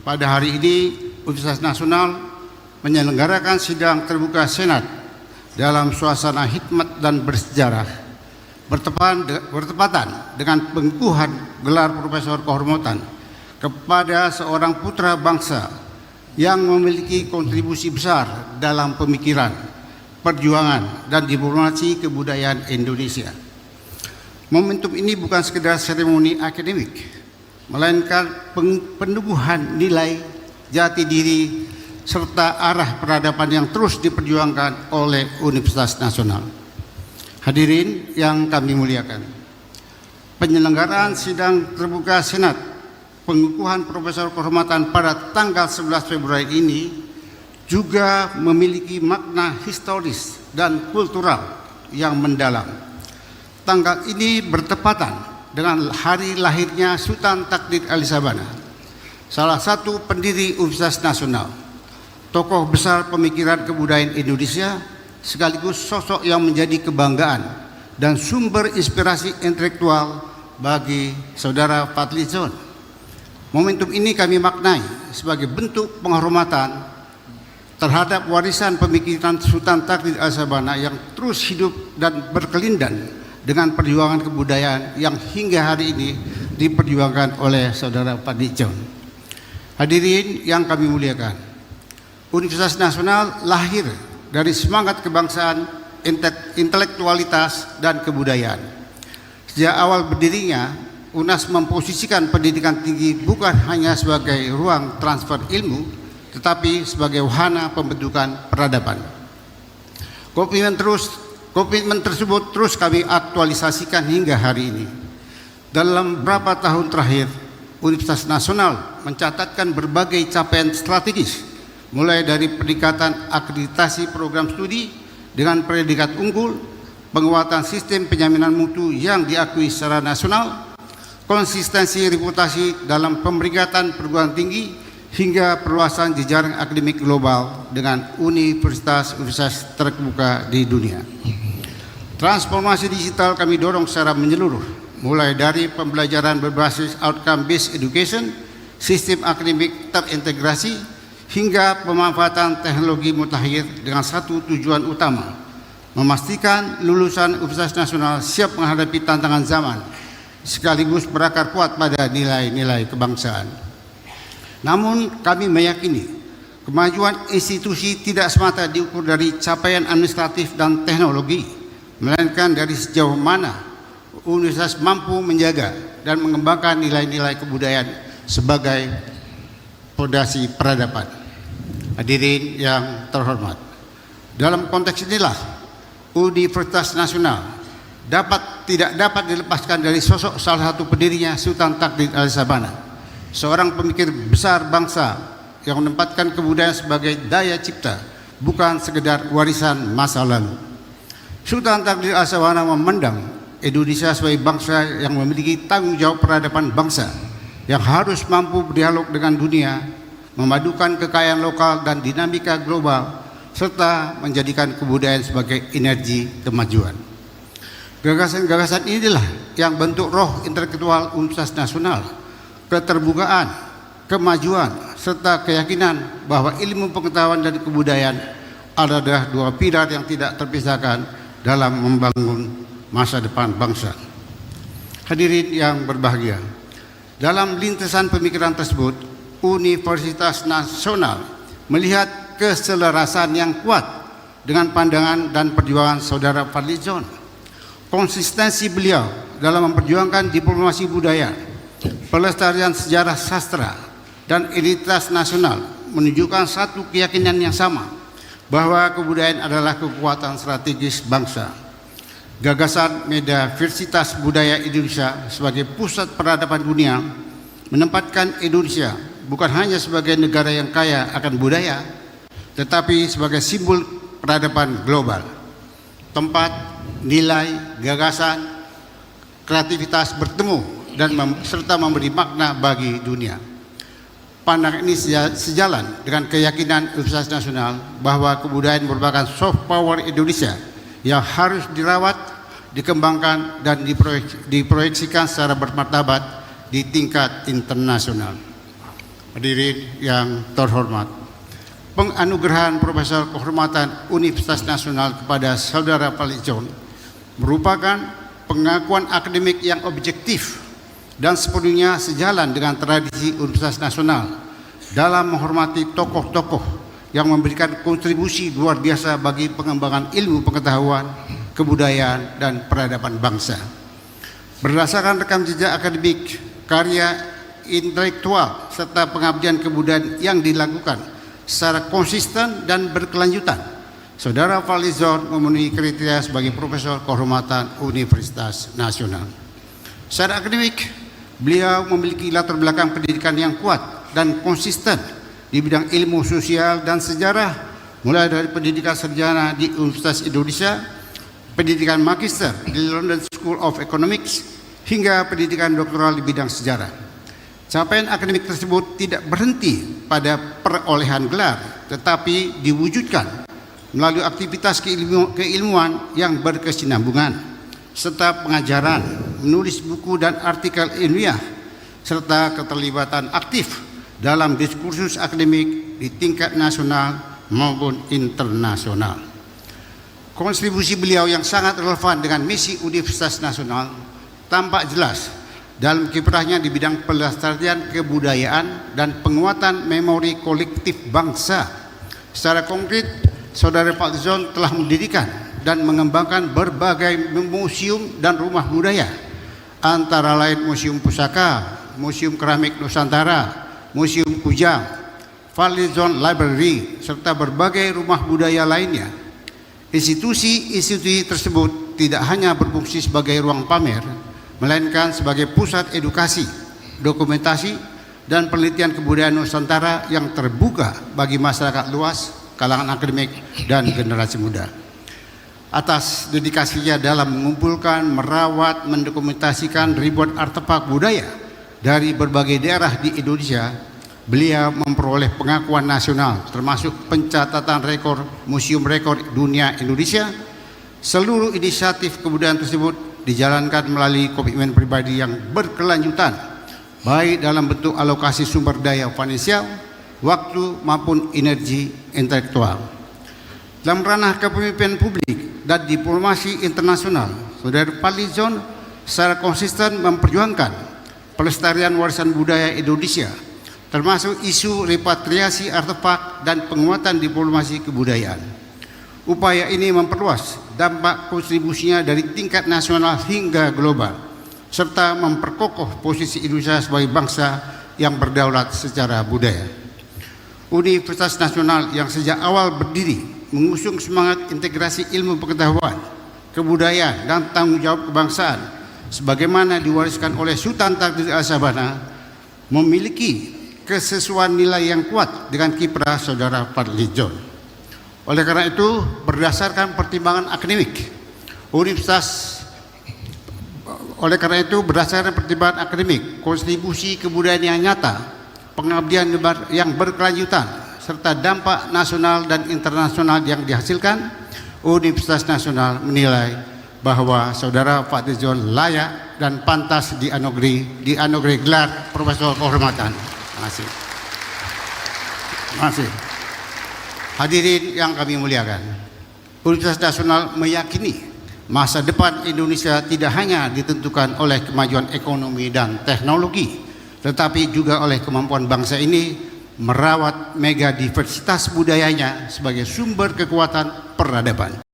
pada hari ini Universitas Nasional menyelenggarakan sidang terbuka Senat dalam suasana hikmat dan bersejarah, bertepatan dengan pengukuhan gelar Profesor Kehormatan kepada seorang putra bangsa yang memiliki kontribusi besar dalam pemikiran, perjuangan, dan diplomasi kebudayaan Indonesia. Momentum ini bukan sekedar seremoni akademik, melainkan penubuhan nilai jati diri serta arah peradaban yang terus diperjuangkan oleh Universitas Nasional. Hadirin yang kami muliakan, penyelenggaraan sidang terbuka Senat pengukuhan Profesor Kehormatan pada tanggal 11 Februari ini juga memiliki makna historis dan kultural yang mendalam. Tanggal ini bertepatan dengan hari lahirnya Sultan Takdir Ali Sabana, salah satu pendiri Universitas Nasional, tokoh besar pemikiran kebudayaan Indonesia, sekaligus sosok yang menjadi kebanggaan dan sumber inspirasi intelektual bagi saudara Fadlizon. Momentum ini kami maknai sebagai bentuk penghormatan terhadap warisan pemikiran Sultan Takdir Ali Sabana yang terus hidup dan berkelindan dengan perjuangan kebudayaan yang hingga hari ini diperjuangkan oleh saudara Fadlizon. Hadirin yang kami muliakan, Universitas Nasional lahir dari semangat kebangsaan, intelektualitas, dan kebudayaan. Sejak awal berdirinya, UNAS memposisikan pendidikan tinggi bukan hanya sebagai ruang transfer ilmu, tetapi sebagai wahana pembentukan peradaban. Komitmen tersebut terus kami aktualisasikan hingga hari ini. Dalam beberapa tahun terakhir, Universitas Nasional mencatatkan berbagai capaian strategis, mulai dari peningkatan akreditasi program studi dengan predikat unggul, penguatan sistem penjaminan mutu yang diakui secara nasional, konsistensi reputasi dalam pemeringkatan perguruan tinggi, hingga perluasan jejaring akademik global dengan universitas terkemuka di dunia. Transformasi digital kami dorong secara menyeluruh, mulai dari pembelajaran berbasis outcome based education, sistem akademik terintegrasi, hingga pemanfaatan teknologi mutakhir dengan satu tujuan utama, memastikan lulusan Universitas Nasional siap menghadapi tantangan zaman, sekaligus berakar kuat pada nilai-nilai kebangsaan. Namun kami meyakini kemajuan institusi tidak semata diukur dari capaian administratif dan teknologi, melainkan dari sejauh mana universitas mampu menjaga dan mengembangkan nilai-nilai kebudayaan sebagai fondasi peradaban. Hadirin yang terhormat, dalam konteks inilah Universitas Nasional tidak dapat dilepaskan dari sosok salah satu pendirinya, Sultan Takdir Ali Sabana, seorang pemikir besar bangsa yang menempatkan kebudayaan sebagai daya cipta, bukan sekedar warisan masa lalu. Sultan Takdir Ali Sabana memandang Indonesia sebagai bangsa yang memiliki tanggung jawab peradaban bangsa yang harus mampu berdialog dengan dunia, memadukan kekayaan lokal dan dinamika global, serta menjadikan kebudayaan sebagai energi kemajuan. Gagasan-gagasan inilah yang bentuk roh intelektual Universitas Nasional, keterbukaan, kemajuan, serta keyakinan bahwa ilmu pengetahuan dan kebudayaan adalah dua pilar yang tidak terpisahkan dalam membangun masa depan bangsa. Hadirin yang berbahagia, dalam lintasan pemikiran tersebut, Universitas Nasional melihat keselarasan yang kuat dengan pandangan dan perjuangan saudara Fadlizon. Konsistensi beliau dalam memperjuangkan diplomasi budaya, pelestarian sejarah sastra, dan identitas nasional menunjukkan satu keyakinan yang sama, bahwa kebudayaan adalah kekuatan strategis bangsa. Gagasan Universitas Budaya Indonesia sebagai pusat peradaban dunia menempatkan Indonesia bukan hanya sebagai negara yang kaya akan budaya, tetapi sebagai simbol peradaban global, tempat nilai, gagasan, kreativitas bertemu dan serta memberi makna bagi dunia. Pandangan ini sejalan dengan keyakinan Universitas Nasional bahwa kebudayaan merupakan soft power Indonesia yang harus dirawat, dikembangkan, dan diproyeksikan secara bermartabat di tingkat internasional. Hadirin yang terhormat, penganugerahan Profesor Kehormatan Universitas Nasional kepada Saudara Fadlizon merupakan pengakuan akademik yang objektif dan sepenuhnya sejalan dengan tradisi Universitas Nasional dalam menghormati tokoh-tokoh yang memberikan kontribusi luar biasa bagi pengembangan ilmu pengetahuan, kebudayaan, dan peradaban bangsa. Berdasarkan rekam jejak akademik, karya intelektual, serta pengabdian kebudayaan yang dilakukan secara konsisten dan berkelanjutan, Saudara Fadlizon memenuhi kriteria sebagai Profesor Kehormatan Universitas Nasional. Secara akademik, beliau memiliki latar belakang pendidikan yang kuat dan konsisten di bidang ilmu sosial dan sejarah, mulai dari pendidikan sarjana di Universitas Indonesia, pendidikan magister di London School of Economics, hingga pendidikan doktoral di bidang sejarah. Capaian akademik tersebut tidak berhenti pada perolehan gelar, tetapi diwujudkan melalui aktivitas keilmuan yang berkesinambungan, serta pengajaran, menulis buku dan artikel ilmiah, serta keterlibatan aktif dalam diskursus akademik di tingkat nasional maupun internasional. Kontribusi beliau yang sangat relevan dengan misi Universitas Nasional tampak jelas dalam kiprahnya di bidang pelestarian kebudayaan dan penguatan memori kolektif bangsa. Secara konkret, Saudara Fadlizon telah mendirikan dan mengembangkan berbagai museum dan rumah budaya, antara lain Museum Pusaka, Museum Keramik Nusantara, Museum Kujang, Fadlizon Library, serta berbagai rumah budaya lainnya. Institusi-institusi tersebut tidak hanya berfungsi sebagai ruang pamer, melainkan sebagai pusat edukasi, dokumentasi, dan penelitian kebudayaan Nusantara yang terbuka bagi masyarakat luas, kalangan akademik, dan generasi muda. Atas dedikasinya dalam mengumpulkan, merawat, mendokumentasikan ribuan artefak budaya dari berbagai daerah di Indonesia, beliau memperoleh pengakuan nasional termasuk pencatatan rekor Museum Rekor Dunia Indonesia. Seluruh inisiatif kebudayaan tersebut dijalankan melalui komitmen pribadi yang berkelanjutan, baik dalam bentuk alokasi sumber daya finansial, waktu maupun energi intelektual. Dalam ranah kepemimpinan publik dan diplomasi internasional, Saudara Fadlizon secara konsisten memperjuangkan pelestarian warisan budaya Indonesia, termasuk isu repatriasi artefak dan penguatan diplomasi kebudayaan. Upaya ini memperluas dampak kontribusinya dari tingkat nasional hingga global, serta memperkokoh posisi Indonesia sebagai bangsa yang berdaulat secara budaya. Universitas Nasional yang sejak awal berdiri mengusung semangat integrasi ilmu pengetahuan, kebudayaan, dan tanggung jawab kebangsaan sebagaimana diwariskan oleh Sultan Takdir Al-Sabana, memiliki kesesuaian nilai yang kuat dengan kiprah Saudara Fadlizon. Oleh karena itu, berdasarkan pertimbangan akademik, kontribusi kebudayaan yang nyata, pengabdian yang berkelanjutan, serta dampak nasional dan internasional yang dihasilkan, Universitas Nasional menilai bahwa Saudara Fadlizon layak dan pantas dianugerahi gelar Profesor Kehormatan. Terima kasih. Terima kasih. Hadirin yang kami muliakan, Universitas Nasional meyakini masa depan Indonesia tidak hanya ditentukan oleh kemajuan ekonomi dan teknologi, tetapi juga oleh kemampuan bangsa ini merawat megadiversitas budayanya sebagai sumber kekuatan peradaban.